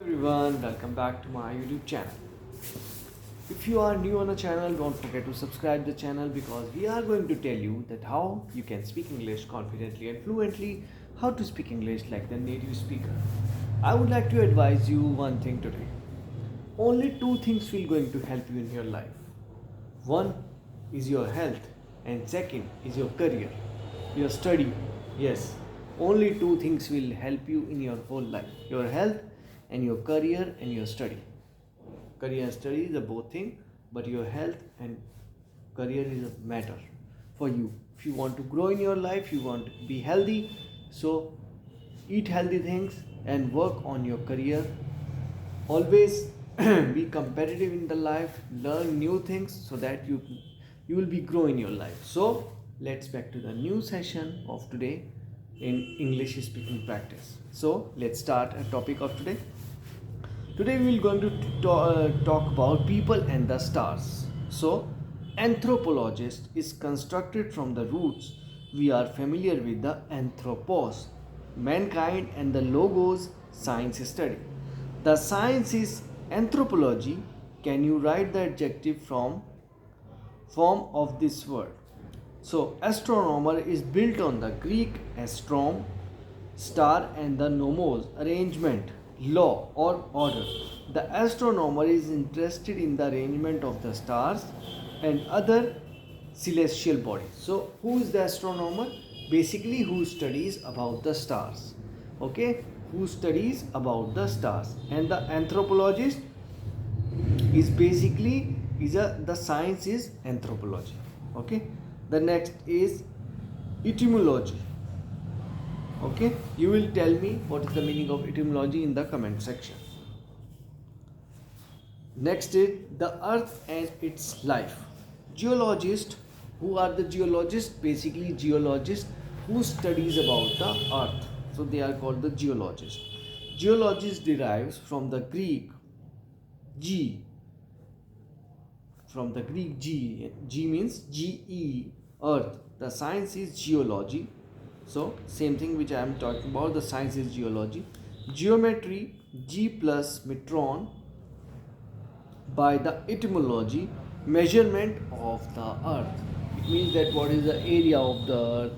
Everyone, welcome back to my YouTube channel. If you are new on the channel, don't forget to subscribe the channel because we are going to tell you that how you can speak English confidently and fluently, how to speak English like the native speaker. I would like to advise you one thing today. Only two things will going to help you in your life. One is your health and second is your career, your study. Yes, only two things will help you in your whole life. Your health and your career and your study. Career and study is a both thing, but your health and career is a matter for you. If you want to grow in your life, you want to be healthy, so eat healthy things and work on your career. Always be competitive in the life, learn new things so that you will be grow in your life. So let's back to the new session of today in English speaking practice. So let's start a topic of today. Today we will going to talk about people and the stars. So anthropologist is constructed from the roots. We are familiar with the anthropos, mankind, and the logos, science study. The science is anthropology. Can you write the adjective from form of this word? So astronomer is built on the Greek astrom, star, and the nomos, arrangement, law or order. The astronomer is interested in the arrangement of the stars and other celestial bodies. So who is the astronomer? Basically who studies about the stars. Okay, who studies about the stars. And the anthropologist is basically the science is anthropology. Okay, the next is etymology. Okay, you will tell me what is the meaning of etymology in the comment section. Next is the earth and its life. Geologist. Who are the geologists? Basically geologists who studies about the earth, so they are called the geologists. Geologist derives from the Greek G. From the Greek G. G means GE, earth. The science is geology. So same thing which I am talking about, the science is geology. Geometry, G plus metron. By the etymology, measurement of the earth. It means that what is the area of the earth.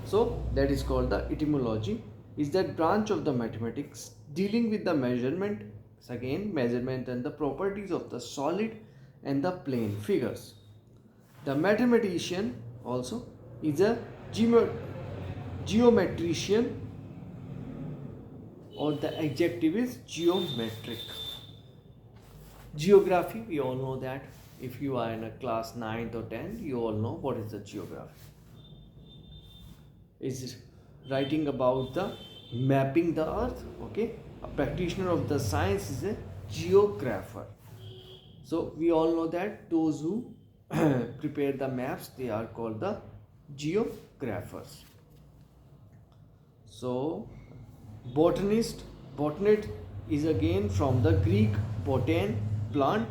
So that is called the etymology. Is that branch of the mathematics dealing with the measurement, again measurement and the properties of the solid and the plane figures. The mathematician also is a geometrician, or the adjective is geometric. Geography, we all know that. If you are in a class 9th or 10th, you all know what is the geography. Is writing about the mapping the earth. Okay, a practitioner of the science is a geographer. So we all know that those who prepare the maps, they are called the geographers. So botanist is again from the Greek botan, plant.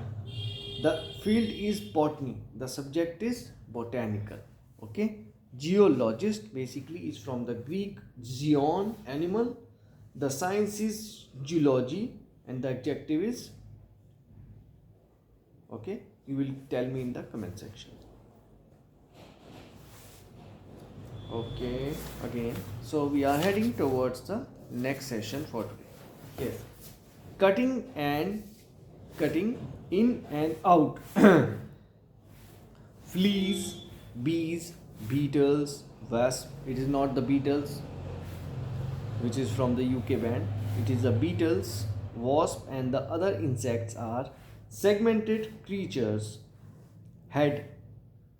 The field is botany, the subject is botanical. Okay, geologist basically is from the Greek zeon, animal. The science is geology and the adjective is, okay, you will tell me in the comment section. Okay, again, so we are heading towards the next session for today. Yes, cutting in and out. Fleas, bees, beetles, wasp. It is not the Beatles, which is from the UK band. It is the beetles, wasp, and the other insects are segmented creatures, head,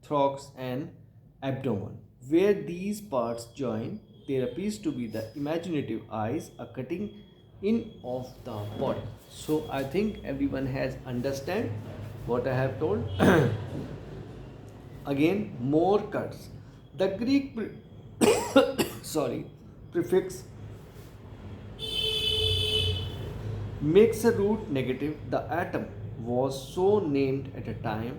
thorax, and abdomen. Where these parts join, there appears to be the imaginative eyes, a cutting in of the body. So I think everyone has understand what I have told. Again, more cuts. The Greek prefix makes a root negative. The atom was so named at a time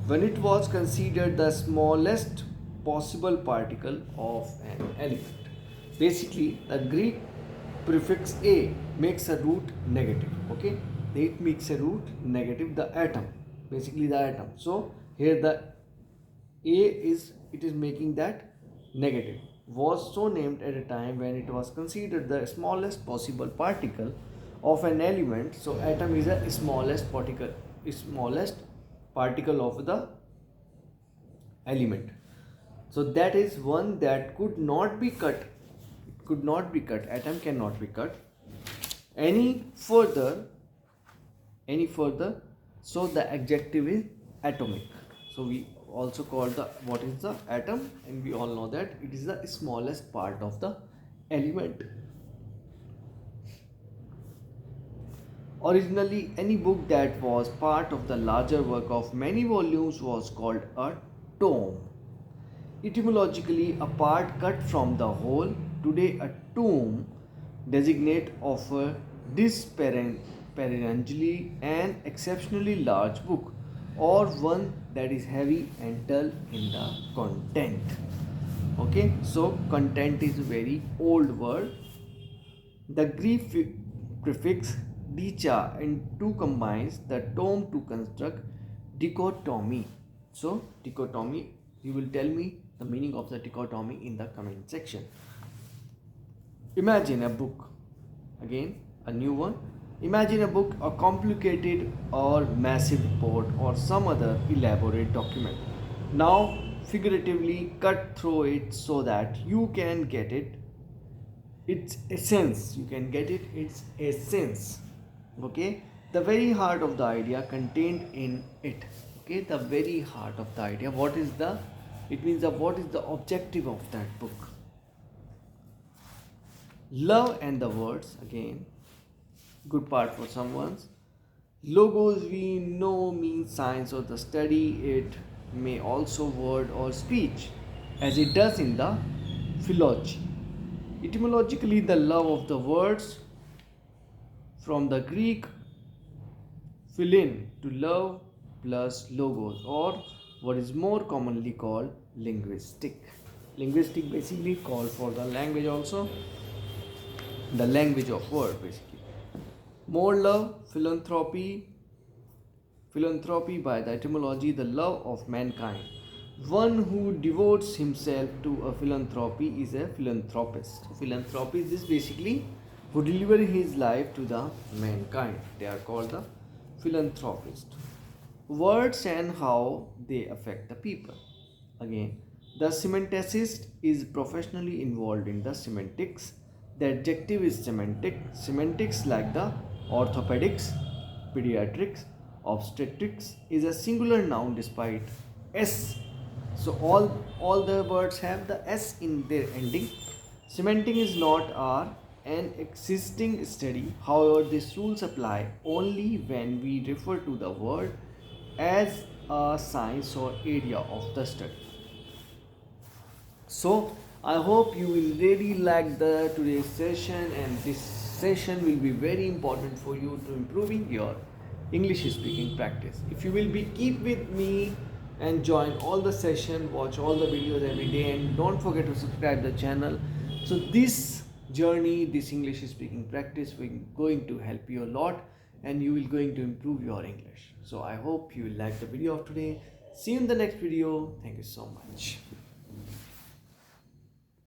when it was considered the smallest possible particle of an element. Basically, the Greek prefix a makes a root negative. Okay, 8 makes a root negative, the atom, basically the atom. So here the A is, it is making that negative, was so named at a time when it was considered the smallest possible particle of an element. So atom is a smallest particle of the element. So that is one that could not be cut. It could not be cut. Atom cannot be cut any further. Any further. So the adjective is atomic. So we also call the, what is the atom, and we all know that it is the smallest part of the element. Originally, any book that was part of the larger work of many volumes was called a tome. Etymologically, a part cut from the whole. Today, a tome designate of a disparagingly an exceptionally large book, or one that is heavy and dull in the content. Okay, so content is a very old word. The Greek prefix dicha and two combines the tome to construct dichotomy. So dichotomy, you will tell me the meaning of the dichotomy in the comment section. Imagine a book, again a new one. Imagine a book, a complicated or massive report or some other elaborate document. Now figuratively cut through it so that you can get its essence. You can get its essence. Okay, the very heart of the idea contained in it. Okay, the very heart of the idea. What is the, it means that what is the objective of that book? Love and the words, again good part for someone's. Logos we know means science or the study. It may also word or speech, as it does in the philology. Etymologically, the love of the words, from the Greek philin, to love, plus logos, or what is more commonly called linguistic. Linguistic basically call for the language also, the language of word basically. More love, philanthropy by the etymology, the love of mankind. One who devotes himself to a philanthropy is a philanthropist. Philanthropist is basically who deliver his life to the mankind. They are called the philanthropist. Words and how they affect the people. Again, the semanticist is professionally involved in the semantics. The adjective is semantic. Semantics like the orthopedics, pediatrics, obstetrics is a singular noun despite s. So all the words have the s in their ending. Semantic is not an existing study. However, these rules apply only when we refer to the word as a science or area of the study. So I hope you will really like the today's session, and this session will be very important for you to improving your English speaking practice. If you will be keep with me and join all the session, watch all the videos every day, and don't forget to subscribe the channel. So this journey, this English speaking practice will going to help you a lot, and you will going to improve your English. So I hope you will like the video of today. See you in the next video. Thank you so much.